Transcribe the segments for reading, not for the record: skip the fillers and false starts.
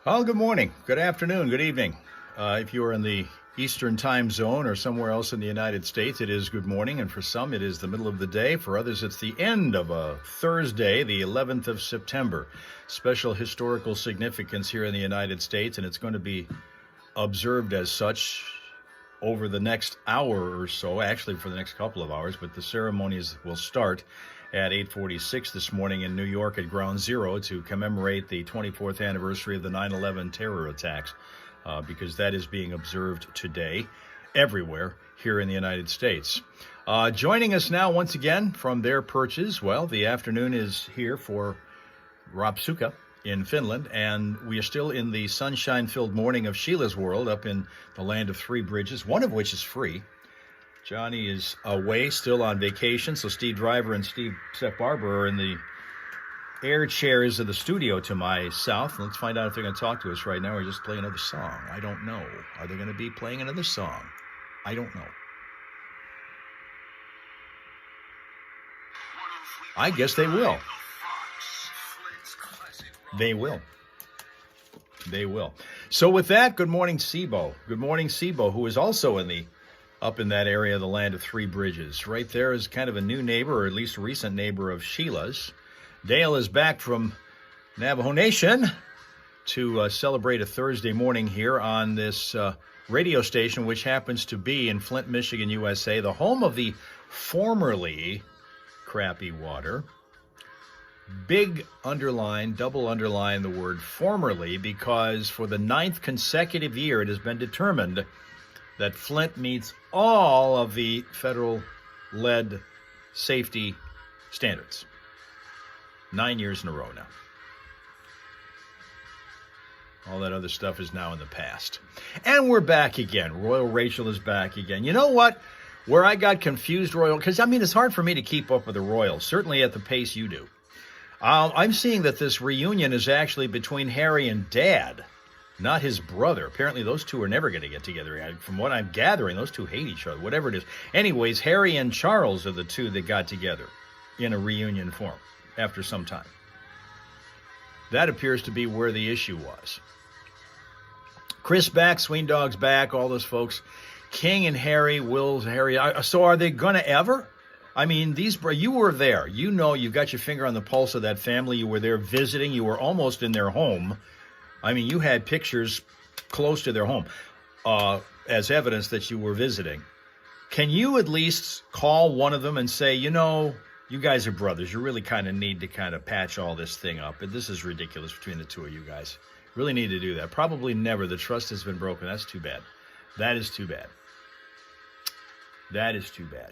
Well, good morning, good afternoon, good evening. If you are in the Eastern time zone or somewhere else in the United States, it is good morning, and for some it is the middle of the day. For others, it's the end of a Thursday, the 11th of September. Special historical significance here in the United States, and it's going to be observed as such over the next hour or so, actually for the next couple of hours, but the ceremonies will start at 8:46 this morning in New York at Ground Zero to commemorate the 24th anniversary of the 9/11 terror attacks, because that is being observed today everywhere here in the United States. Joining us now once again from their perches, well, the afternoon is here for Rapsuka in Finland, and we are still in the sunshine-filled morning of Sheila's world up in the land of three bridges, one of which is free. Johnny is away, still on vacation, so Steve Driver and Seth Barber are in the air chairs of the studio to my south. Let's find out if they're going to talk to us right now or just play another song. I don't know. Are they going to be playing another song? I don't know. I guess they will. They will. They will. So with that, good morning, Sibo. Good morning, Sibo, who is also up in that area of the land of three bridges. Right there is kind of a new neighbor, or at least a recent neighbor of Sheila's. Dale is back from Navajo Nation to celebrate a Thursday morning here on this radio station, which happens to be in Flint, Michigan, USA, the home of the formerly Crappy Water. Big underline, double underline the word formerly, because for the 9th consecutive year it has been determined that Flint meets all of the federal lead safety standards. 9 years in a row now. All that other stuff is now in the past. And we're back again. Royal Rachel is back again. You know what? Where I got confused, Royal, because, it's hard for me to keep up with the Royals, certainly at the pace you do. I'm seeing that this reunion is actually between Harry and Dad, not his brother. Apparently those two are never going to get together. From what I'm gathering, those two hate each other, whatever it is. Anyways, Harry and Charles are the two that got together in a reunion form after some time. That appears to be where the issue was. Chris back, Sween Dog's back, all those folks. King and Harry, Will's Harry. So are they going to ever? You were there. You know, you got your finger on the pulse of that family. You were there visiting. You were almost in their home. You had pictures close to their home as evidence that you were visiting. Can you at least call one of them and say, you guys are brothers. You really kind of need to patch all this thing up. This is ridiculous between the two of you guys. Really need to do that. Probably never. The trust has been broken. That's too bad. That is too bad. That is too bad.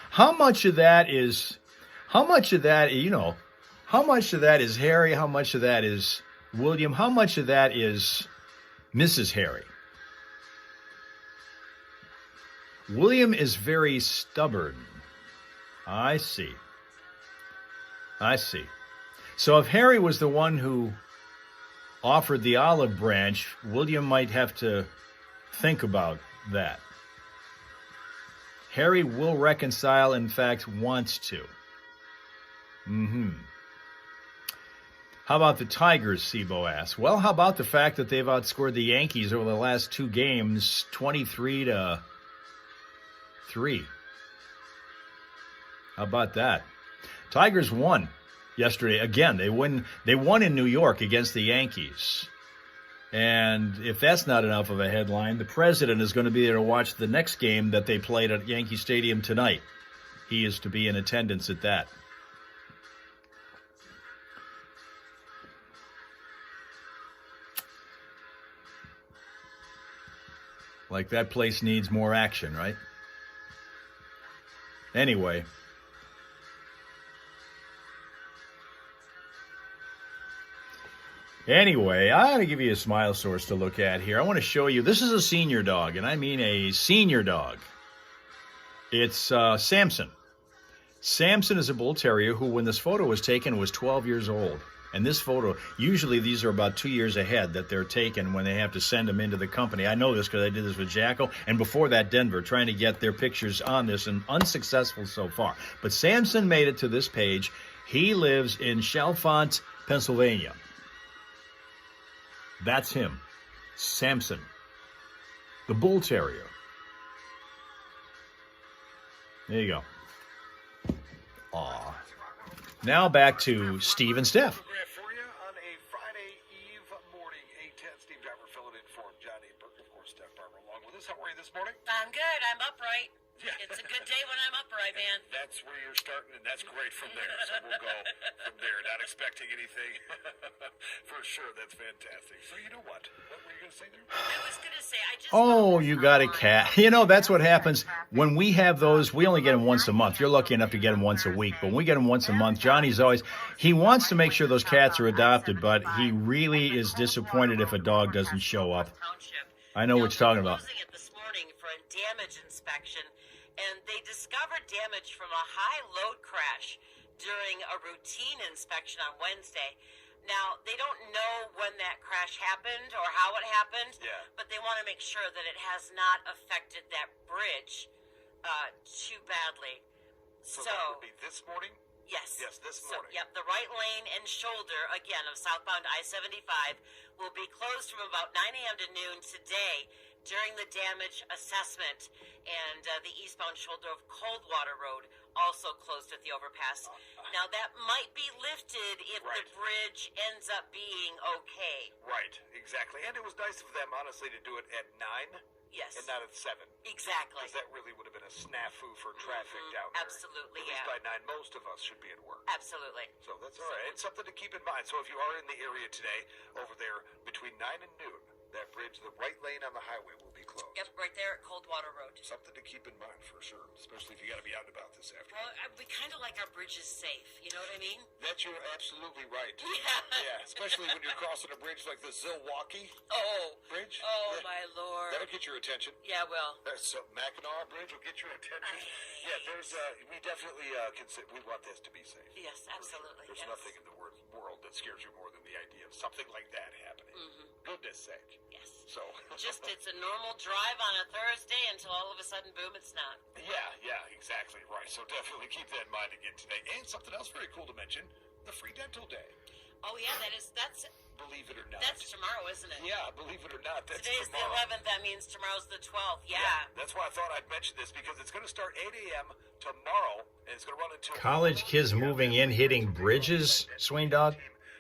How much of that is Harry? How much of that is William? How much of that is Mrs. Harry? William is very stubborn. I see. So if Harry was the one who offered the olive branch, William might have to think about that. Harry will reconcile, in fact, wants to. How about the Tigers, Sibo asks? Well, how about the fact that they've outscored the Yankees over the last two games, 23-3? How about that? Tigers won yesterday. Again, they won in New York against the Yankees. And if that's not enough of a headline, the president is going to be there to watch the next game that they played at Yankee Stadium tonight. He is to be in attendance at that. Like that place needs more action, right? Anyway. I got to give you a smile source to look at here. I want to show you. This is a senior dog, and I mean a senior dog. It's Samson. Samson is a bull terrier who, when this photo was taken, was 12 years old. And this photo, usually these are about 2 years ahead that they're taken when they have to send them into the company. I know this because I did this with Jacko, and before that, Denver, trying to get their pictures on this, and unsuccessful so far. But Samson made it to this page. He lives in Chalfont, Pennsylvania. That's him. Samson. The bull terrier. There you go. Aw. Now back to Steve and Steph. For you on a Friday Eve morning, 8:10. Steve Driver filling in for Johnny Burke, of course. Steph Barber along with us. How are you this morning? I'm good. I'm upright. It's a good day when I'm upright, man. That's where you're starting, and that's great from there. So we'll go from there. Not expecting anything. For sure, that's fantastic. So you know what? What were you going to say there? I was going to say, I just... Oh, you got a cat. You know, that's what happens. When we have those, we only get them once a month. You're lucky enough to get them once a week. But when we get them once a month, Johnny's always... He wants to make sure those cats are adopted, but he really is disappointed if a dog doesn't show up. I know what you're talking about. Closing it this morning for a damage inspection, and they discovered damage from a high load crash during a routine inspection on Wednesday. Now, they don't know when that crash happened or how it happened, but they want to make sure that it has not affected that bridge too badly. So that would be this morning? Yes. Yes, this morning. Yep, the right lane and shoulder, again, of southbound I-75 will be closed from about 9 a.m. to noon today during the damage assessment, and the eastbound shoulder of Coldwater Road also closed at the overpass. Now, that might be lifted if the bridge ends up being okay. Right, exactly. And it was nice of them, honestly, to do it at 9. Yes. And not at 7. Exactly. Because that really would have been a snafu for traffic down there. Absolutely, at least by 9, most of us should be at work. Absolutely. So that's all right. It's something to keep in mind. So if you are in the area today, over there between 9 and noon, that bridge, the right lane on the highway, will be closed. Yep, right there at Coldwater Road. Something to keep in mind for sure, especially if you got to be out and about this afternoon. Well, we kind of like our bridges safe. You know what I mean? That you're absolutely right. Yeah. Yeah, especially when you're crossing a bridge like the Zilwaukee Bridge. Oh, my Lord. That'll get your attention. Yeah, well. So Mackinac Bridge will get your attention. Yeah, there's we definitely consider we want this to be safe. Yes, absolutely. There's nothing in the world that scares you more than the idea of something like that happening. Goodness sake. Yes. So just it's a normal drive on a Thursday until all of a sudden, boom, it's not. Yeah, exactly right. So definitely keep that in mind again today. And something else very cool to mention: the free dental day. Oh yeah, that's. Believe it or not. That's tomorrow, isn't it? Yeah, believe it or not, that's Today's tomorrow. the 11th. That means tomorrow's the 12th. Yeah. That's why I thought I'd mention this, because it's going to start 8 a.m. tomorrow, and it's going to run until... College kids moving in, hitting bridges, Swain Dog.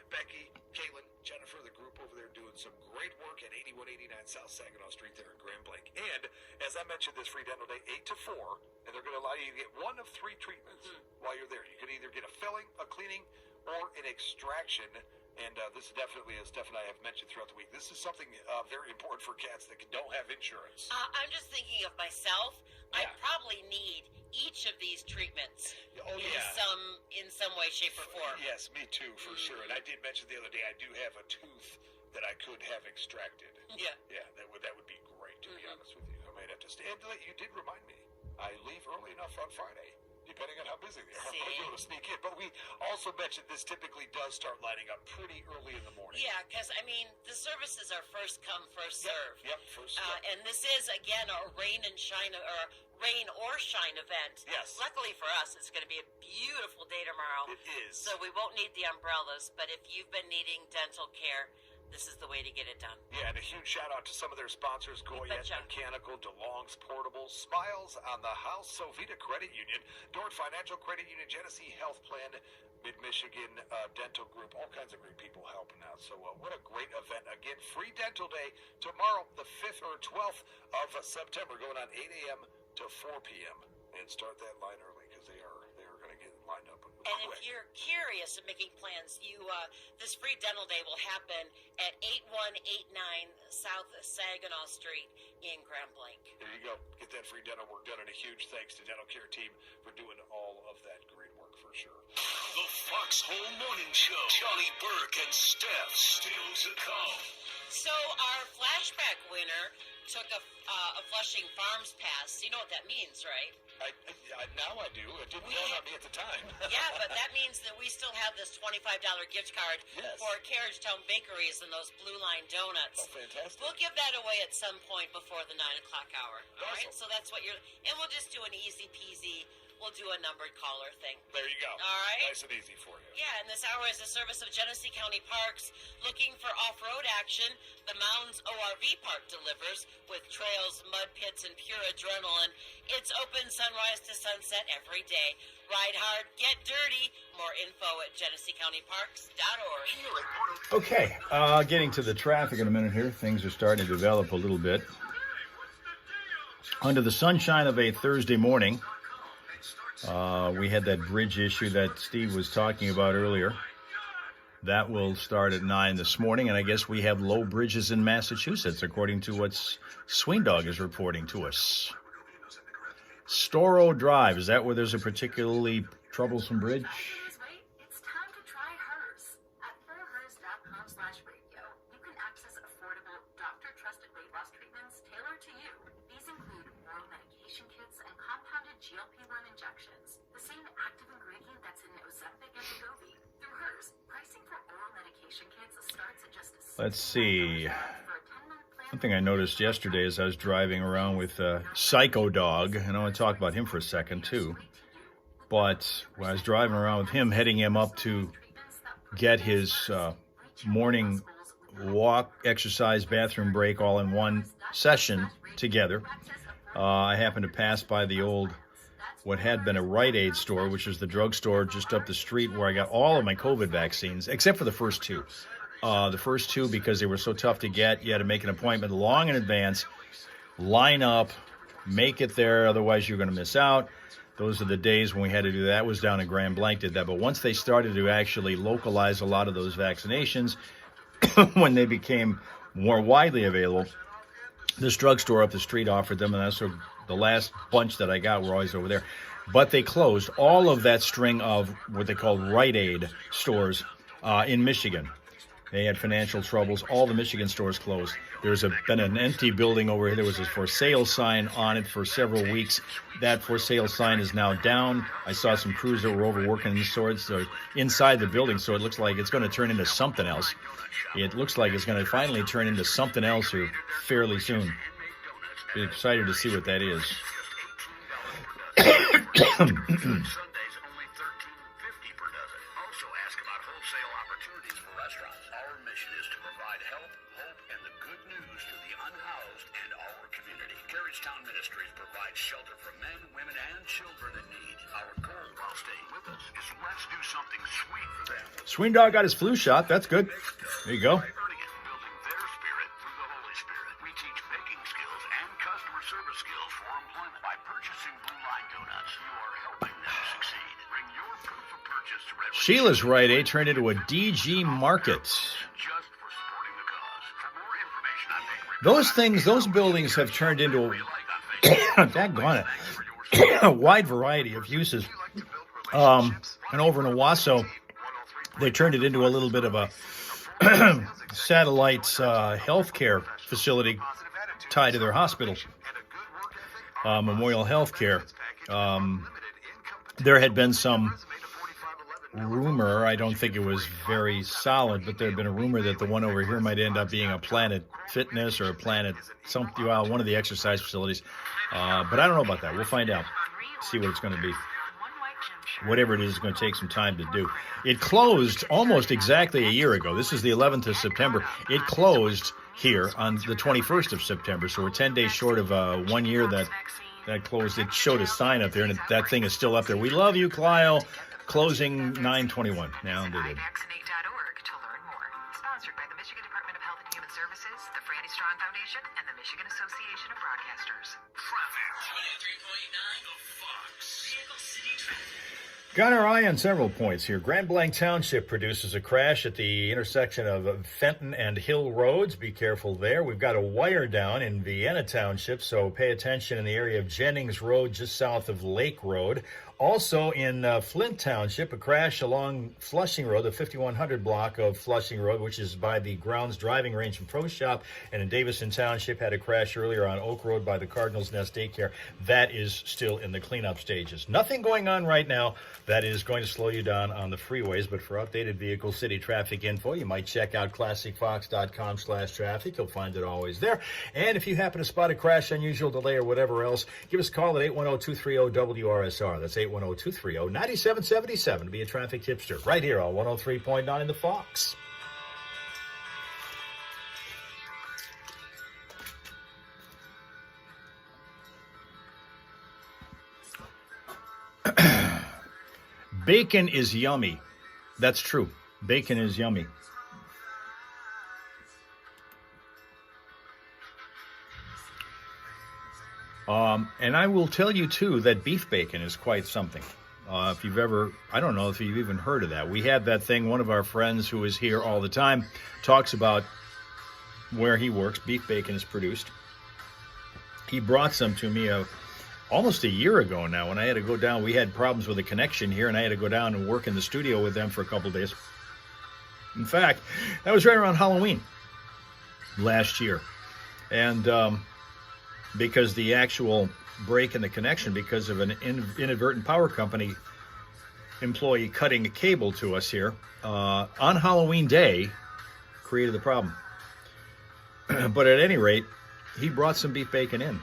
Becky, Caitlin, Jennifer, the group over there doing some great work at 8189 South Saginaw Street there in Grand Blanc. And, as I mentioned, this free dental day, 8 to 4, and they're going to allow you to get one of 3 treatments while you're there. You can either get a filling, a cleaning, or an extraction. And this definitely, as Steph and I have mentioned throughout the week, this is something very important for cats that don't have insurance. I'm just thinking of myself. I probably need each of these treatments in some way, shape, or form. Yes, me too, for sure. And I did mention the other day I do have a tooth that I could have extracted. Yeah, that would be great, to be honest with you. I might have to stay. And you did remind me, I leave early enough on Friday. Depending on how busy they are, I might be able to sneak in. But we also mentioned this typically does start lining up pretty early in the morning. Yeah, because, I mean, the services are first come, first serve. Yep, first. And this is, again, a rain or shine event. Yes. Luckily for us, it's going to be a beautiful day tomorrow. It is. So we won't need the umbrellas, but if you've been needing dental care, this is the way to get it done. Yeah, and a huge shout out to some of their sponsors: Goyette Mechanical, DeLong's Portable, Smiles on the House, Sovita Credit Union, Dort Financial Credit Union, Genesee Health Plan, Mid-Michigan Dental Group, all kinds of great people helping out. So what a great event. Again, free dental day tomorrow, the 5th or 12th of September, going on 8 a.m. to 4 p.m. And start that line early, because they are going to get lined up. And if you're curious of making plans, this free dental day will happen at 8189 South Saginaw Street in Grand Blanc. There you go. Get that free dental work done, and a huge thanks to Dental Care Team for doing all of that great work for sure. The Foxhole Morning Show. Johnny Burke and Steph still to come. So our flashback winner took a Flushing Farms pass. You know what that means, right? Now I do. It didn't dawn on me at the time. Yeah, but that means that we still have this $25 gift card for Carriagetown Bakeries and those Blue Line donuts. Oh, fantastic. We'll give that away at some point before the 9 o'clock hour. All right? Awesome. So that's what and we'll just do an easy peasy. we'll do a numbered caller thing. There you go. All right. Nice and easy for you. Yeah, and this hour is the service of Genesee County Parks. Looking for off-road action, the Mounds ORV Park delivers with trails, mud pits, and pure adrenaline. It's open sunrise to sunset every day. Ride hard, get dirty. More info at GeneseeCountyParks.org. Okay, getting to the traffic in a minute here. Things are starting to develop a little bit. Under the sunshine of a Thursday morning, we had that bridge issue that Steve was talking about earlier. That will start at 9 this morning, and I guess we have low bridges in Massachusetts, according to what Sweendog is reporting to us. Storrow Drive, is that where there's a particularly troublesome bridge? It's time to try HERS. At forhers.com/radio, you can access affordable, doctor-trusted weight loss treatments tailored to you. These include oral medication kits and compounded GLP-1 injections, the same active ingredient that's in Ozempic and Wegovy. Through HERS, pricing for oral medication kits starts at just Let's see. for a 10-month plan. One thing I noticed yesterday as I was driving around with Psycho Dog, and I want to talk about him for a second too, but when I was driving around with him, heading him up to get his morning walk, exercise, bathroom break all in one session together, I happened to pass by the old, what had been a Rite Aid store, which is the drugstore just up the street where I got all of my COVID vaccines, except for the first two. The first two, because they were so tough to get, you had to make an appointment long in advance, line up, make it there, otherwise you're going to miss out. Those are the days when we had to do that. That was down in Grand Blanc did that. But once they started to actually localize a lot of those vaccinations, when they became more widely available, this drugstore up the street offered them, and that's the last bunch that I got were always over there. But they closed all of that string of what they call Rite Aid stores in Michigan. They had financial troubles. All the Michigan stores closed. There's been an empty building over here. There was a for sale sign on it for several weeks. That for sale sign is now down. I saw some crews that were over working in the stores inside the building, so it looks like it's going to turn into something else. It looks like it's going to finally turn into something else here fairly soon. Be excited to see what that is. Sundays only $13.50 per dozen. Also ask about wholesale opportunities for restaurants. Our mission is to provide help, hope, and the good news to the unhoused and our community. Carriagetown Ministries provides shelter for men, women, and children in need. Our goal while staying with us is let's do something sweet for them. Sweendog got his flu shot. That's good. There you go. Building their spirit through the Holy Spirit. We teach baking skills and customer service skills for employment. By purchasing Blue Line Donuts, you are helping them succeed. Bring your proof of purchase to Redwood. Sheila's Rite Aid turned into a DG Market. Just for supporting the cause. For more information on Those things, those buildings have turned into daggone it, a wide variety of uses. And over in Owasso, they turned it into a little bit of a satellite healthcare facility tied to their hospital, Memorial Healthcare. There had been some rumor, I don't think it was very solid, but there had been a rumor that the one over here might end up being a Planet Fitness or a Planet something, well, one of the exercise facilities. But I don't know about that. We'll find out, see what it's going to be. Whatever it is, it's going to take some time to do. It closed almost exactly a year ago. This is the 11th of September. It closed here on the 21st of September, so we're 10 days short of 1 year that closed. It showed a sign up there, and that thing is still up there. We love you, Clio. Closing 9/21. Now they did. Vaccinate.org to learn more. Sponsored by the Michigan Department of Health and Human Services, the Franny Strong Foundation, and the Michigan Association of Broadcasters. traffic. 23.9 The Fox. Vehicle City Traffic. Got our eye on several points here. Grand Blanc Township produces a crash at the intersection of Fenton and Hill Roads. Be careful there. We've got a wire down in Vienna Township, so pay attention in the area of Jennings Road, just south of Lake Road. Also in Flint Township, a crash along Flushing Road, the 5100 block of Flushing Road, which is by the Grounds Driving Range and Pro Shop. And in Davison Township, had a crash earlier on Oak Road by the Cardinals Nest Daycare. That is still in the cleanup stages. Nothing going on right now that is going to slow you down on the freeways. But for updated vehicle city traffic info, you might check out classicfox.com/traffic. You'll find it always there. And if you happen to spot a crash, unusual delay, or whatever else, give us a call at 810-230-WRSR. That's 810-230-WRSR. 818-10-230-9777 to be a traffic tipster right here on 103.9 The Fox. Bacon is yummy. That's true. Bacon is yummy. And I will tell you, too, that beef bacon is quite something. If you've ever, I don't know if you've even heard of that. We had that thing, one of our friends who is here all the time talks about where he works. Beef bacon is produced. He brought some to me almost a year ago now when I had to go down. We had problems with the connection here, and I had to go down and work in the studio with them for a couple of days. In fact, that was right around Halloween last year. And because the actual break in the connection because of an inadvertent power company employee cutting a cable to us here on Halloween Day created the problem. But at any rate, he brought some beef bacon in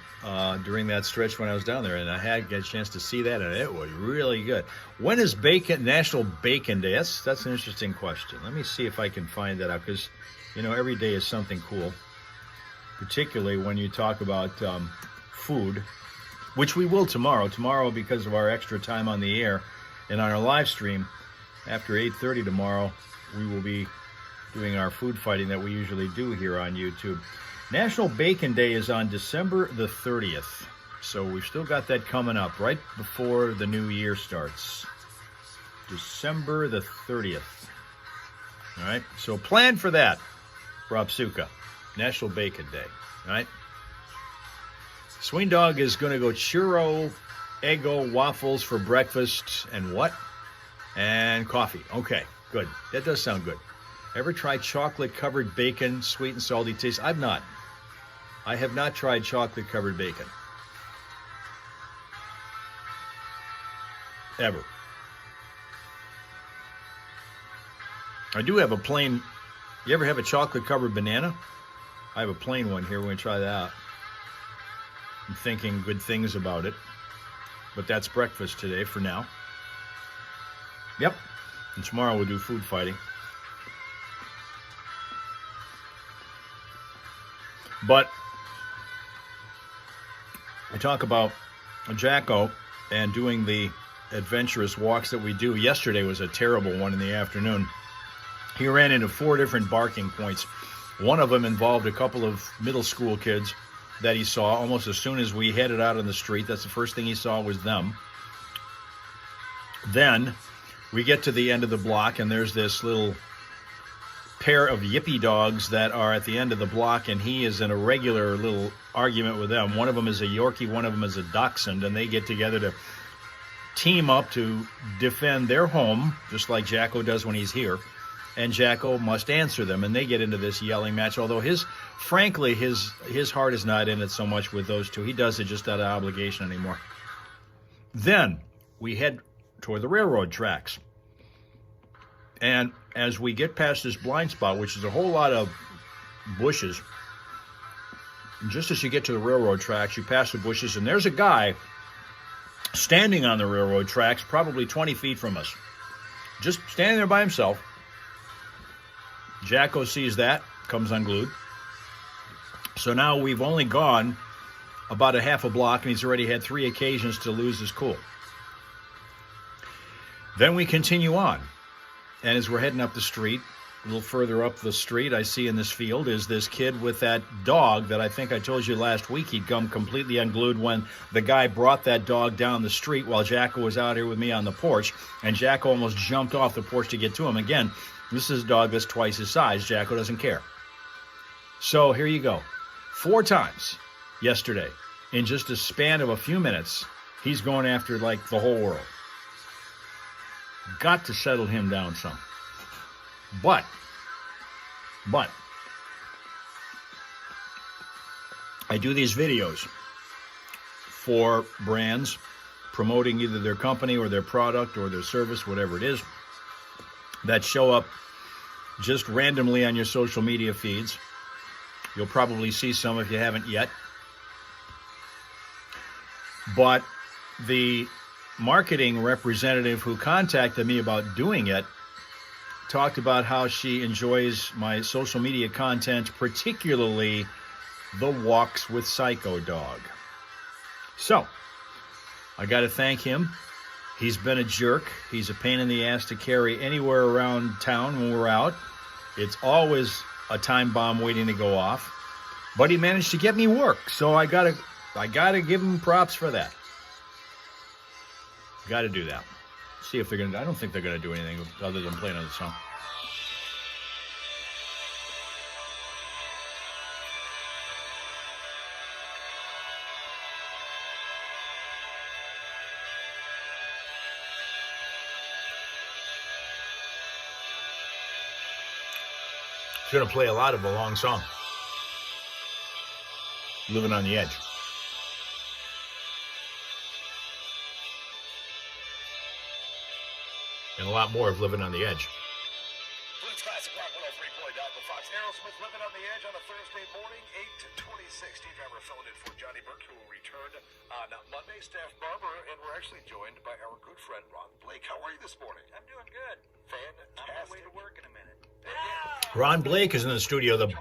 during that stretch when I was down there, and I had a chance to see that, and it was really good. When is National Bacon Day? That's an interesting question. Let me see if I can find that out, because, you know, every day is something cool, particularly when you talk about food, which we will tomorrow. Tomorrow, because of our extra time on the air and on our live stream, after 8:30 tomorrow, we will be doing our food fighting that we usually do here on YouTube. National Bacon Day is on December the 30th. So we've still got that coming up right before the new year starts. December the 30th. All right, so plan for that, Rapsuka. National Bacon Day. All right. Sween Dog is going to go churro, Eggo, waffles for breakfast, and what? And coffee. Okay, good. That does sound good. Ever tried chocolate-covered bacon, sweet and salty taste? I've not. I have not tried chocolate-covered bacon. Ever. I do have a plain... You ever have a chocolate-covered banana? I have a plain one here. We're going to try that out. I'm thinking good things about it. But that's breakfast today for now. Yep. And tomorrow we'll do food fighting. But I talk about Jacko and doing the adventurous walks that we do. Yesterday was a terrible one in the afternoon. He ran into 4 different barking points. One of them involved a couple of middle school kids that he saw almost as soon as we headed out on the street. That's the first thing he saw was them. Then we get to the end of the block, and there's this little pair of yippy dogs that are at the end of the block, and he is in a regular little argument with them. One of them is a Yorkie, one of them is a Dachshund, and they get together to team up to defend their home, just like Jacko does when he's here. And Jacko must answer them, and they get into this yelling match, although frankly, his heart is not in it so much with those two. He does it just out of obligation anymore. Then we head toward the railroad tracks. And as we get past this blind spot, which is a whole lot of bushes, just as you get to the railroad tracks, you pass the bushes, and there's a guy standing on the railroad tracks, probably 20 feet from us, just standing there by himself. Jacko sees that, comes unglued. So now we've only gone about a half a block, and he's already had 3 occasions to lose his cool. Then we continue on. And as we're heading up the street, a little further up the street, I see in this field is this kid with that dog that I think I told you last week he'd come completely unglued when the guy brought that dog down the street while Jacko was out here with me on the porch. And Jacko almost jumped off the porch to get to him. Again, this is a dog that's twice his size. Jacko doesn't care. So here you go. 4 times yesterday, in just a span of a few minutes, he's going after like the whole world. Got to settle him down some. But, I do these videos for brands promoting either their company or their product or their service, whatever it is, that show up just randomly on your social media feeds. You'll probably see some if you haven't yet. But the marketing representative who contacted me about doing it talked about how she enjoys my social media content, particularly the Walks with Psycho Dog. So, I got to thank him. He's been a jerk. He's a pain in the ass to carry anywhere around town when we're out. It's always a time bomb waiting to go off. But he managed to get me work, so I gotta give him props for that. Got to do that. See if they're gonna. I don't think they're gonna do anything other than play another song. It's gonna play a lot of a long song. Living on the Edge. And a lot more of Living on the Edge. Blues Classic Rock 103.9 the Fox. Aerosmith Living on the Edge on a Thursday morning, 8:26. Steve Driver filling in for Johnny Burke, who will return on Monday. Steph Barber, and we're actually joined by our good friend Ron Blake. How are you this morning? I'm doing good. Fantastic. On my way to work in a minute. Ron Blake is in the studio, the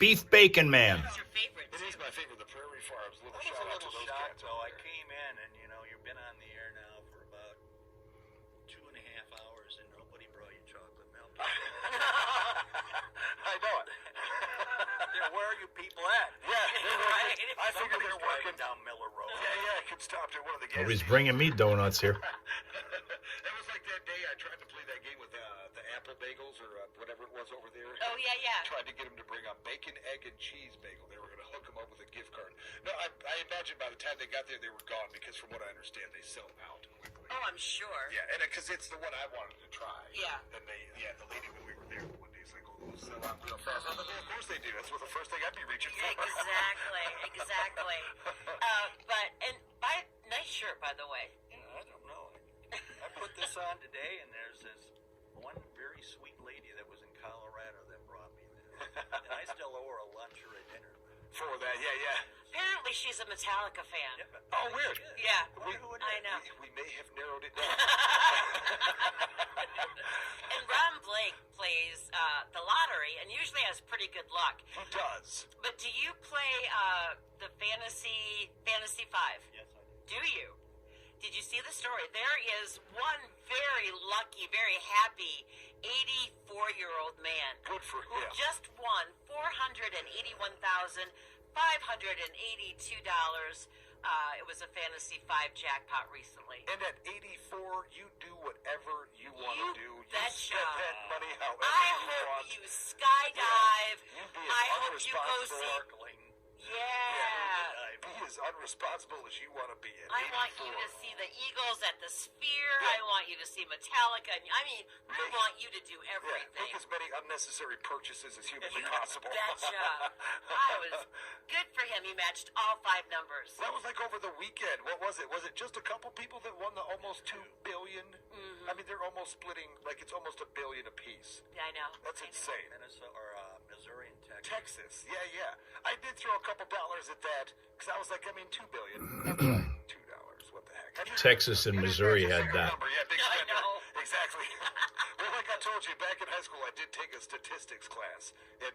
beef bacon man. What's your favorite? It is my favorite, the Prairie Farms. Little That was shout a out to little those shock, cats. though. I came in, and you've been on the air now for about 2.5 hours, and nobody brought you chocolate milk. I know it. Where are you people at? Yeah, they're Right. working. I figure they're Somebody's working driving down Miller Road. Yeah, I could stop at one of the gas Nobody's stations. bringing me donuts here. It was like that day I tried to play that game with the apple bagels or whatever it was over there. Oh, yeah. Tried to get them to bring a bacon, egg, and cheese bagel. They were going to hook them up with a gift card. No, I imagine by the time they got there, they were gone because from what I understand, they sell out quickly. Oh, I'm sure. Yeah, and because it's the one I wanted to try. Yeah. And the lady when we were there one day is like, oh, those sell out real fast. I'm like, well, of course they do. That's what the first thing I'd be reaching for. Exactly. And nice shirt, by the way. Yeah, I don't know. I put this on today, and there's this one very sweet lady that was in Colorado that brought me this. And I still owe her a lunch or a dinner. For that, yeah. Apparently, she's a Metallica fan. Yeah, but Oh, weird. Yeah, I wonder who it I is. know. We may have narrowed it down. And Ron Blake plays the lottery and usually has pretty good luck. Who does? But do you play the Fantasy 5? Yes, I do. Do you? Did you see the story? There is one very lucky, very happy 84-year-old man Good for who him. just won $481,582. It was a Fantasy 5 jackpot recently. And at 84, you do whatever you want You to do. You betcha. spend that money however I you hope want. you skydive. You be I as hope you go unresponsible. see. Sparkling. Yeah. Be as unresponsible as you want to be at I want 84. you to see the Eagles at the Sphere. Yeah. I want you to see Metallica. I want you to do Yeah, everything. make as many unnecessary purchases as humanly possible. Betcha. I was good for him. He matched all 5 numbers. That was like over the weekend. What was it? Was it just a couple people that won the almost $2 billion? Mm-hmm. I mean, they're almost splitting, like it's almost $1 billion apiece. Yeah, I know. That's I know. insane. Minnesota or Missouri and Texas. Texas, yeah. I did throw a couple dollars at that because I was like, $2 billion. That's like $2. What the heck? Texas and Missouri It's a had bigger that. number. Yeah, big I spender. know. Exactly. Well, like I told you, back in high school, I did take a statistics class, and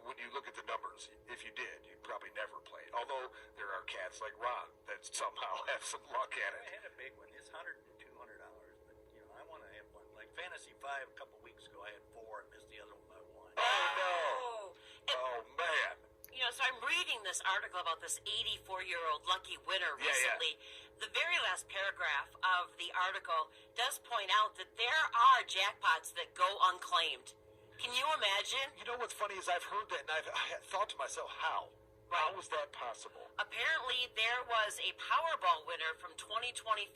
when you look at the numbers, if you did, you probably never played. Although there are cats like Ron that somehow have some luck at I it. had a big one. It's $100 and $200, but I want to have one. Like Fantasy 5 a couple weeks ago, I had 4 and missed the other one by 1. Oh. And, Oh man. so I'm reading this article about this 84-year-old lucky winner Yeah, yeah. recently. The very last paragraph of the article does point out that there are jackpots that go unclaimed. Can you imagine? You know what's funny is I've heard that, and I had thought to myself, how? How was that possible? Apparently, there was a Powerball winner from 2024.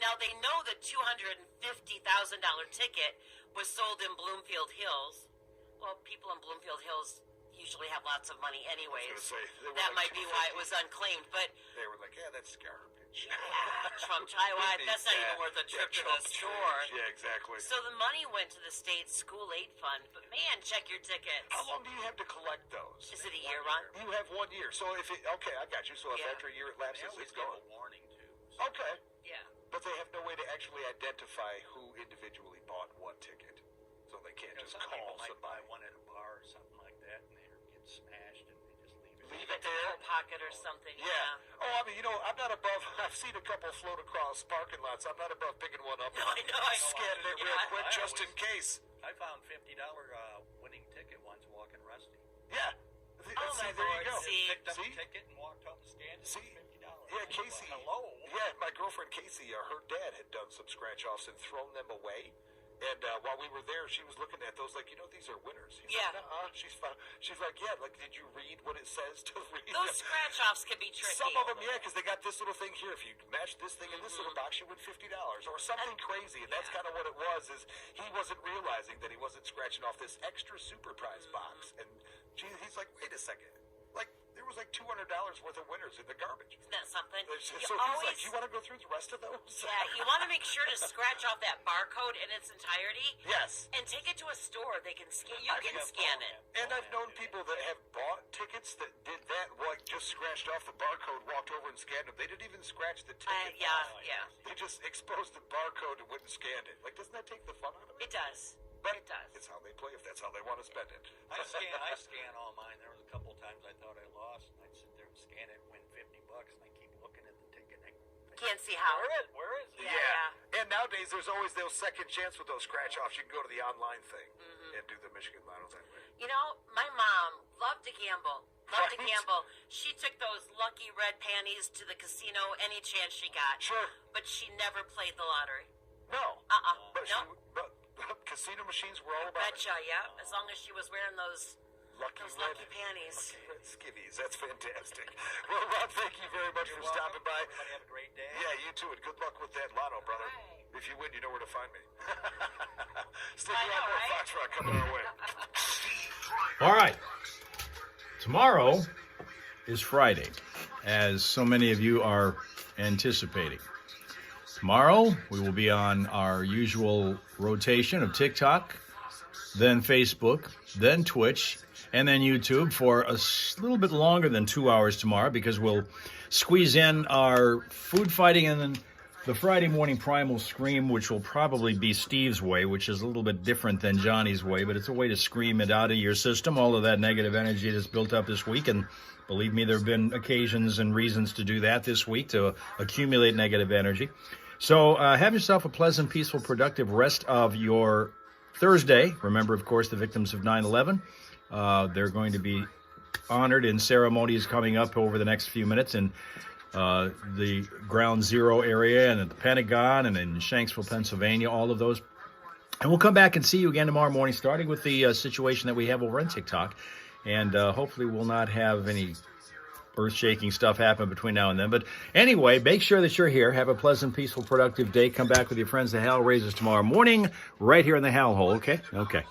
Now, they know the $250,000 ticket was sold in Bloomfield Hills. Well, people in Bloomfield Hills usually have lots of money anyways. I was gonna say, they were That like might be why it was unclaimed. But, They were like, yeah, that's garbage. Trump Taiwan, that's not even worth a trip to the Trump store. change. Yeah, exactly. So the money went to the state's school aid fund. But, man, check your tickets. How long do you have to collect those? Is it a year, Ron? You have 1 year. So if it, okay, I got you. So if Yeah. after a year it They lapses, always it's give gone. a warning, too. So Okay. Yeah. but they have no way to actually identify who individually bought what ticket. So they can't just some people call might buy somebody. one at a bar or something like that, and they get smashed, and they just leave it. Leave Like it a there. coat pocket or something. Yeah. Oh, I mean, I'm not above. I've seen a couple float across parking lots. I'm not above picking one up. No, I know. Scanning it real Yeah. quick I just in always- case. I found $50 winning ticket once walking Rusty. Yeah. Oh, See, my there you Lord. go. See? Picked up See? a ticket and walked up and scanned it. See? $50. Yeah, Casey. Hello. Yeah, my girlfriend Casey, her dad had done some scratch offs and thrown them away. And while we were there, she was looking at those like, these are winners. He's Yeah. like, nuh-uh. She's like, yeah, like, did you read what it says to read? Those scratch offs can be tricky. Some of them, yeah, because they got this little thing here. If you match this thing in this little box, you win $50 or something crazy. And that's kind of what it was. Is he wasn't realizing that he wasn't scratching off this extra super prize box, and he's like, wait a second, like there was like $200 worth of winners in the garbage. Isn't that something? So You he's always, like, you want to go through the rest of those? yeah, you want to make sure to scratch off that barcode in its entirety. Yes. And take it to a store. They can scan. You I can think scan I've it. And I've known people that have bought tickets that did that, like just scratched off the barcode, walked over and scanned them. They didn't even scratch the ticket. Yeah. They just exposed the barcode and went and scanned it. Like, doesn't that take the fun out of it? It does. But It does. It's how they play if that's how they want to spend it. I scan all mine. There was a couple times I thought I lost, and I'd sit there and scan it, win $50, and I keep looking at the ticket. And Can't see how. Where is it? Yeah. And nowadays, there's always those second chance with those scratch offs. You can go to the online thing and do the Michigan Lotto that way. You know, my mom loved to gamble. Loved to Right. gamble. She took those lucky red panties to the casino any chance she got. Sure. But she never played the lottery. No. But Nope. but casino machines were all about Betcha, yeah. As long as she was wearing those lucky lucky panties. Lucky red skivvies. That's fantastic. Well, Rob, thank you very much for stopping by. Everybody have a great day. Yeah, you too, and good luck with that lotto, brother. Right. If you win, you know where to find me. Stick I around, know, more right? Fox Rock coming our way. All right. Tomorrow is Friday, as so many of you are anticipating. Tomorrow, we will be on our usual rotation of TikTok, then Facebook, then Twitch, and then YouTube for a little bit longer than 2 hours tomorrow, because we'll squeeze in our food fighting and then the Friday morning primal scream, which will probably be Steve's way, which is a little bit different than Johnny's way, but it's a way to scream it out of your system, all of that negative energy that's built up this week. And believe me, there have been occasions and reasons to do that this week, to accumulate negative energy. So have yourself a pleasant, peaceful, productive rest of your Thursday. Remember, of course, the victims of 9/11. They're going to be honored in ceremonies coming up over the next few minutes in the Ground Zero area and at the Pentagon and in Shanksville, Pennsylvania, all of those. And we'll come back and see you again tomorrow morning, starting with the situation that we have over on TikTok. And hopefully we'll not have any earth-shaking stuff happen between now and then. But anyway, make sure that you're here. Have a pleasant, peaceful, productive day. Come back with your friends, the Hal Raisers, tomorrow morning, right here in the Hal Hole, okay? Okay.